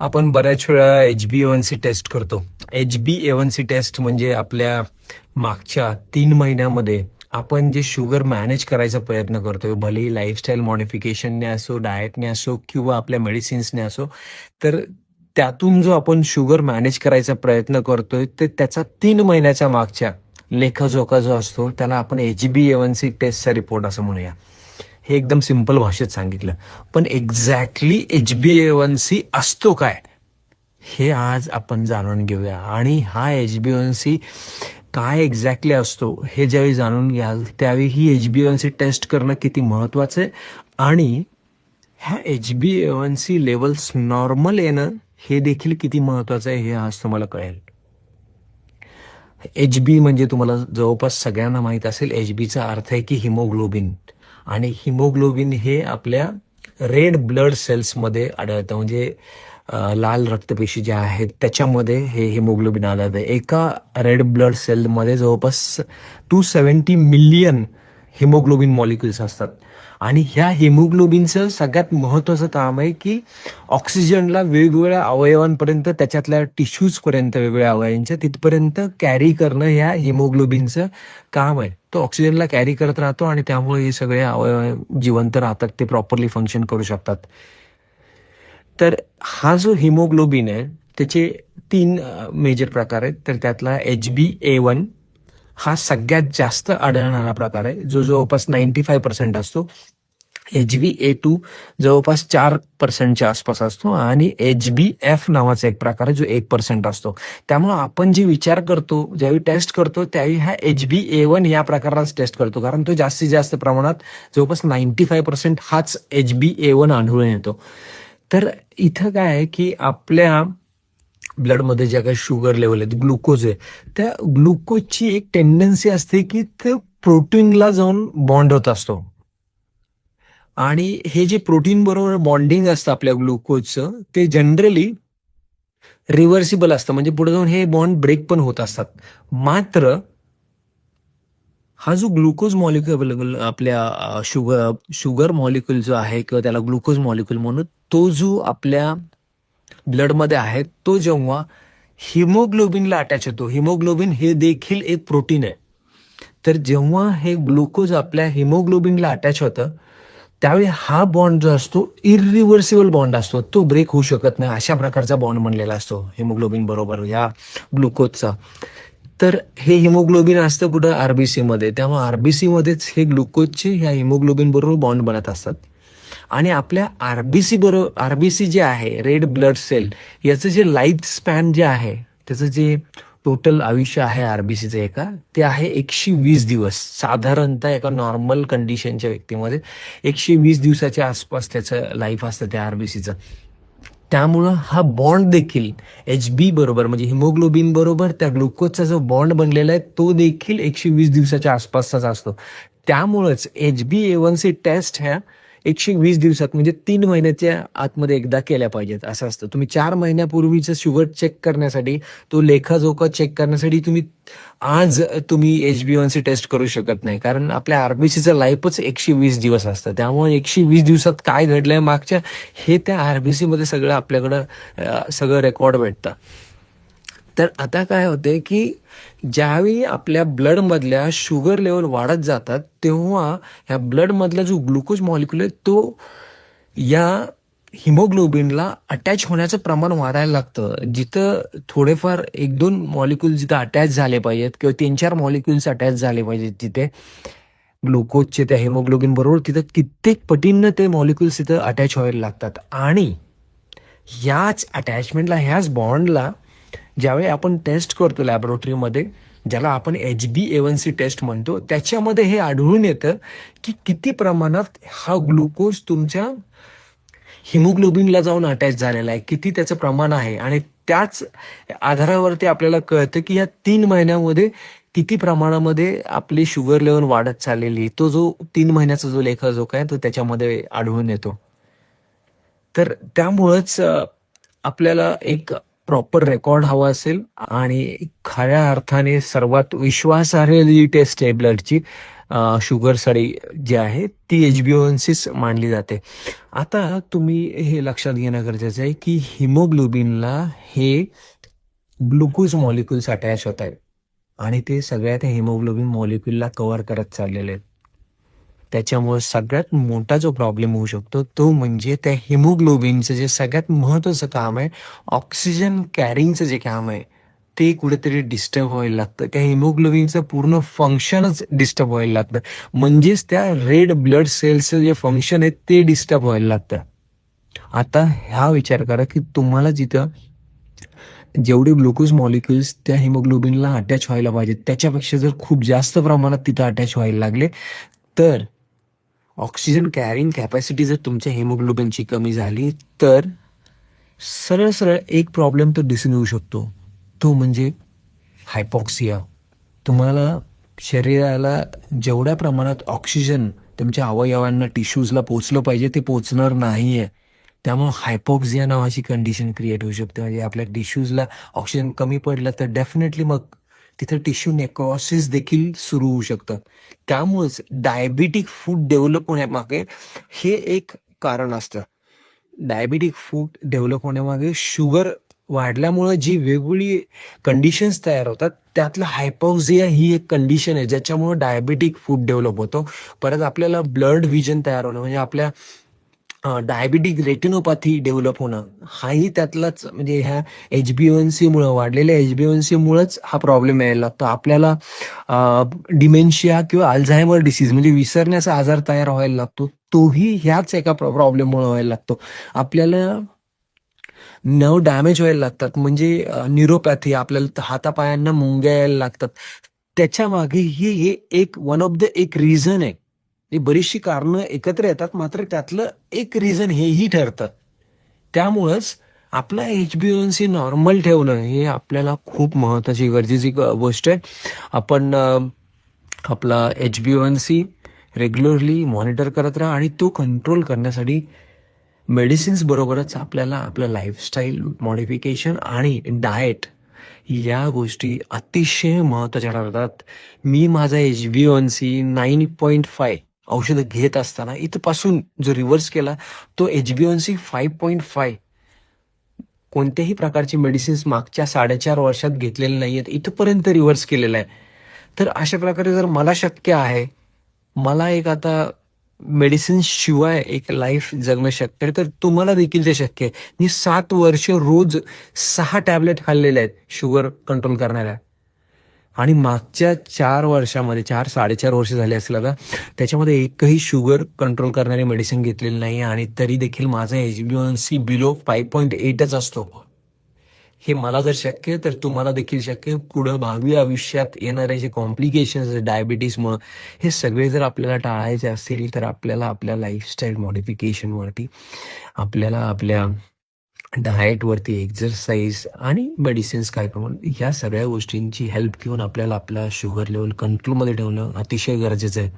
आपण बऱ्याच वेळा HbA1c टेस्ट करतो. HbA1c टेस्ट म्हणजे आपल्या मागच्या 3 महिन्यामध्ये आपण जे शुगर मॅनेज करायचा प्रयत्न करतोय, भलेही लाईफस्टाईल मॉडिफिकेशनने असो, डाएटने असो किंवा आपल्या मेडिसिन्सने असो, तर त्यातून जो आपण शुगर मॅनेज करायचा प्रयत्न करतोय, ते त्याचा 3 महिन्याच्या मागच्या लेखाजोखा जो असतो, त्याला आपण HbA1c टेस्टचा रिपोर्ट असं म्हणूया. हे एकदम सिंपल भाषेत सांगितलं. पण एक्झॅक्टली HbA1c असतो काय, हे आज आपण जाणून घेऊया. आणि हा HbA1c काय एक्झॅक्टली असतो हे ज्यावेळी जाणून घ्याल, त्यावेळी ही HbA1c टेस्ट करणं किती महत्वाचं आहे आणि ह्या HbA1c लेवल्स नॉर्मल येणं हे देखील किती महत्वाचं आहे, हे आज तुम्हाला कळेल. HB म्हणजे तुम्हाला जवळपास सगळ्यांना माहीत असेल, HBचा अर्थ आहे की हिमोग्लोबिन. आणि हिमोग्लोबिन हे आपल्या रेड ब्लड सेल्समध्ये आढळतं, म्हणजे लाल रक्तपेशी ज्या आहेत त्याच्यामध्ये हे हिमोग्लोबिन आढळतं. एका रेड ब्लड सेलमध्ये जवळपास 270 मिलियन हिमोग्लोबिन मॉलिक्युल्स असतात. आणि ह्या हिमोग्लोबिनचं सगळ्यात महत्त्वाचं काम आहे की ऑक्सिजनला वेगवेगळ्या अवयवांपर्यंत, त्याच्यातल्या टिश्यूजपर्यंत, वेगवेगळ्या अवयवांच्या तिथपर्यंत कॅरी करणं ह्या हिमोग्लोबिनचं काम आहे. तो ऑक्सिजनला कॅरी करत राहतो आणि त्यामुळे हे सगळे अवयव जिवंत राहतात, ते प्रॉपरली फंक्शन करू शकतात. तर हा जो हिमोग्लोबिन आहे त्याचे 3 मेजर प्रकार आहेत. तर त्यातला HbA1 हा सगळ्यात जास्त आढळणारा प्रकार आहे, जो जवळपास 95% असतो. HbA2 जवळपास 4% आसपास असतो आणि HbF नावाचा एक प्रकार आहे जो 1% असतो. त्यामुळे आपण जे विचार करतो, ज्यावेळी टेस्ट करतो, त्यावेळी हा HbA1 या प्रकारालाच टेस्ट करतो, कारण तो जास्तीत जास्त प्रमाणात जवळपास 95% हाच HbA1 आढळून येतो. तर इथं काय आहे की आपल्या ब्लडमध्ये ज्या काही शुगर लेवल आहेत, ग्लुकोज आहे, त्या ग्लुकोजची एक टेंडन्सी असते की ते प्रोटीनला जाऊन बॉन्ड होत असतो. आणि हे जे प्रोटीन बरोबर बॉन्डिंग असतं आपल्या ग्लुकोजचं, ते जनरली रिव्हर्सिबल असतं, म्हणजे पुढे जाऊन हे बॉन्ड ब्रेक पण होत असतात. मात्र हा जो ग्लुकोज मॉलिक्युल आपल्या शुगर मॉलिक्युल जो आहे किंवा त्याला ग्लुकोज मॉलिक्युल म्हणून, तो जो आपल्या ब्लडमध्ये आहे, तो जेव्हा हिमोग्लोबिनला अटॅच होतो, हिमोग्लोबिन हे देखील एक प्रोटीन आहे, तर जेव्हा हे ग्लुकोज आपल्या हिमोग्लोबिनला अटॅच होतं, त्यावेळी हा बॉन्ड जो असतो इरिव्हर्सिबल बॉन्ड असतो, तो ब्रेक होऊ शकत नाही. अशा प्रकारचा बॉन्ड बनलेला असतो हिमोग्लोबिन बरोबर या ग्लुकोजचा. तर हे हिमोग्लोबिन असतं कुठं, आरबीसी मध्ये. त्यामुळे आरबीसी मध्येच हे ग्लुकोजचे ह्या हिमोग्लोबिन बरोबर बॉन्ड बनत असतात. आणि आपल्या आरबीसी जे आहे, रेड ब्लड सेल, याचं जे लाईफ स्पॅन जे आहे, त्याचं जे टोटल आयुष्य आहे आरबीसीचं एका, ते आहे 120 दिवस. साधारणतः एका नॉर्मल कंडिशनच्या व्यक्तीमध्ये 120 दिवसाच्या आसपास त्याचं लाईफ असतं त्या आरबीसीचं. त्यामुळं हा बॉन्ड देखील HB बरोबर, म्हणजे हिमोग्लोबिन बरोबर त्या ग्लुकोजचा जो बॉन्ड बनलेला आहे, तो देखील 120 दिवसाच्या आसपासचाच असतो. त्यामुळंच HbA1c टेस्ट ह्या 120 दिवसात, म्हणजे 3 महिन्याच्या आतमध्ये एकदा केल्या पाहिजेत असं असतं. तुम्ही 4 महिन्यापूर्वीचं शुगर चेक करण्यासाठी, तो लेखाजोखा चेक करण्यासाठी तुम्ही HbA1c टेस्ट करू शकत नाही, कारण आपल्या आरबीसीचं लाईफच 120 दिवस असतं. त्यामुळे 120 दिवसात काय घडलंय मागच्या, हे त्या आरबीसी मध्ये सगळं आपल्याकडं सगळं रेकॉर्ड भेटतं. तर आता काय होते की ज्यावेळी आपल्या ब्लडमधल्या शुगर लेवल वाढत जातात, तेव्हा ह्या ब्लडमधला जो ग्लुकोज मॉलिक्युल आहे, तो या हिमोग्लोबिनला अटॅच होण्याचं प्रमाण वाढायला लागतं. जिथं थोडेफार 1-2 मॉलिक्युल जिथं अटॅच झाले पाहिजेत किंवा 3-4 मॉलिक्युल्स अटॅच झाले पाहिजेत तिथे ग्लुकोजचे त्या हिमोग्लोबिन बरोबर, तिथं कित्येक पटीनं ते मॉलिक्युल्स तिथं अटॅच व्हायला लागतात. आणि ह्याच अटॅचमेंटला, ह्याच बॉन्डला ज्यावेळी आपण टेस्ट करतो लॅबोरेटरीमध्ये, ज्याला आपण HbA1c टेस्ट म्हणतो, त्याच्यामध्ये हे आढळून येतं की किती प्रमाणात हा ग्लुकोज तुमच्या हिमोग्लोबिनला जाऊन अटॅच झालेला आहे, किती त्याचं प्रमाण आहे. आणि त्याच आधारावरती आपल्याला कळतं की या 3 महिन्यामध्ये किती प्रमाणामध्ये आपली शुगर लेवल वाढत चाललेली, तो जो 3 महिन्याचा जो लेखाजोखा आहे, तो त्याच्यामध्ये आढळून येतो. तर त्यामुळंच आपल्याला एक प्रॉपर रेकॉर्ड हवा असेल आणि खऱ्या अर्थाने सर्वात विश्वासार्ह जी टेस्ट आहे ब्लडची, शुगर सडी जी आहे ती HbA1cच मानली जाते. आता तुम्ही हे लक्षात घेणं गरजेचं आहे की हिमोग्लोबिनला हे ग्लुकोज मॉलिक्युल्स अटॅच होत आहेत आणि ते सगळ्या त्या हिमोग्लोबिन मॉलिक्युलला कव्हर करत चाललेले आहेत. त्याच्यामुळे सगळ्यात मोठा जो प्रॉब्लेम होऊ शकतो तो म्हणजे त्या हिमोग्लोबिनचं जे सगळ्यात महत्त्वाचं काम आहे, ऑक्सिजन कॅरिंगचं जे काम आहे, ते कुठेतरी डिस्टर्ब व्हायला लागतं. त्या हिमोग्लोबिनचं पूर्ण फंक्शनच डिस्टर्ब व्हायला लागतं. म्हणजेच त्या रेड ब्लड सेल्सचं जे फंक्शन आहे ते डिस्टर्ब व्हायला लागतं. आता हा विचार करा की तुम्हाला जिथं जेवढे ग्लुकोज मॉलिक्युल्स त्या हिमोग्लोबिनला अटॅच व्हायला पाहिजेत, त्याच्यापेक्षा जर खूप जास्त प्रमाणात तिथं अटॅच व्हायला लागले, तर ऑक्सिजन कॅरिंग कॅपॅसिटी जर तुमच्या हिमोग्लोबिनची कमी झाली, तर सरळ सरळ एक प्रॉब्लेम तो दिसून येऊ शकतो. तो म्हणजे हायपॉक्सिया. तुम्हाला शरीराला जेवढ्या प्रमाणात ऑक्सिजन तुमच्या अवयवांना, टिश्यूजला पोचलं पाहिजे ते पोचणार नाहीये. त्यामुळे हायपॉक्सिया नावाची कंडिशन क्रिएट होऊ शकते. म्हणजे आपल्या टिश्यूजला ऑक्सिजन कमी पडलं तर डेफिनेटली मग तिथं टिश्यू नेक्रोसिस देखील सुरू होऊ शकतं. त्यामुळेच डायबिटिक फूड डेव्हलप होण्यामागे हे एक कारण असतं. डायबिटिक फूड डेव्हलप होण्यामागे शुगर वाढल्यामुळे जी वेगवेगळी कंडिशन्स तयार होतात, त्यातलं हायपॉक्सिया ही एक कंडिशन आहे ज्याच्यामुळे डायबिटिक फूड डेव्हलप होतो. परत आपल्याला ब्लड व्हिजन तयार होणं म्हणजे आपल्या डायबिटिक रेटिनोपॅथी डेव्हलप होणं हाही त्यातलाच म्हणजे ह्या HbA1c मुळे वाढलेल्या HbA1c मुळेच हा प्रॉब्लेम यायला लागतो. आपल्याला डिमेन्शिया किंवा अल्झायमर डिसीज म्हणजे विसरण्याचा आजार तयार व्हायला लागतो. तोही ह्याच एका प्रॉब्लेममुळे व्हायला लागतो. आपल्याला नर्व डॅमेज व्हायला लागतात म्हणजे न्यूरोपॅथी, आपल्याला हातापायांना मुंग्या यायला लागतात. त्याच्या मागे हे एक वन ऑफ द एक रिझन आहे. ही बरीचशी कारणं एकत्र येतात, मात्र त्यातलं एक रिझन हेही ठरतं. त्यामुळंच आपला HbA1c नॉर्मल ठेवणं हे आपल्याला खूप महत्वाची गरजेची गोष्ट आहे. आपण आपला HbA1c रेग्युलरली मॉनिटर करत राहा आणि तो कंट्रोल करण्यासाठी मेडिसिन्स बरोबरच आपल्याला आपलं लाईफस्टाईल मॉडिफिकेशन आणि डाएट या गोष्टी अतिशय महत्त्वाच्या ठरतात. मी माझा HbA1c 9.5 औषधं घेत असताना इथपासून जो रिव्हर्स केला, तो HbA1c 5.5 कोणत्याही प्रकारची मेडिसिन्स मागच्या 4.5 वर्षात घेतलेले नाहीयेत, इथपर्यंत रिव्हर्स केलेलं आहे. तर अशा प्रकारे जर मला शक्य आहे, मला एक आता मेडिसिन्स शिवाय एक लाईफ जगणं शक्य आहे, तर तुम्हाला देखील ते शक्य आहे. मी 7 वर्ष रोज 6 टॅबलेट खाल्लेले आहेत शुगर कंट्रोल करणाऱ्या आणि मागच्या 4 वर्षामध्ये 4-4.5 वर्ष झाले असतील आता, त्याच्यामध्ये एकही शुगर कंट्रोल करणारी मेडिसिन घेतलेली नाही आणि तरी देखील माझा HbA1c बिलो 5.8च असतो. हे मला जर शक्य आहे, तर तुम्हाला देखील शक्य आहे. पुढं भावी आयुष्यात येणारे जे कॉम्प्लिकेशन्स डायबिटीसमुळं, हे सगळे जर आपल्याला टाळायचे असतील, तर आपल्याला आपल्या लाईफस्टाईल मॉडिफिकेशनवरती, आपल्याला आपल्या डाएटवरती, एक्सरसाइज आणि मेडिसिन्स काय प्रमाण ह्या सगळ्या गोष्टींची हेल्प घेऊन आपल्याला आपला शुगर लेवल कंट्रोलमध्ये ठेवणं अतिशय गरजेचं आहे.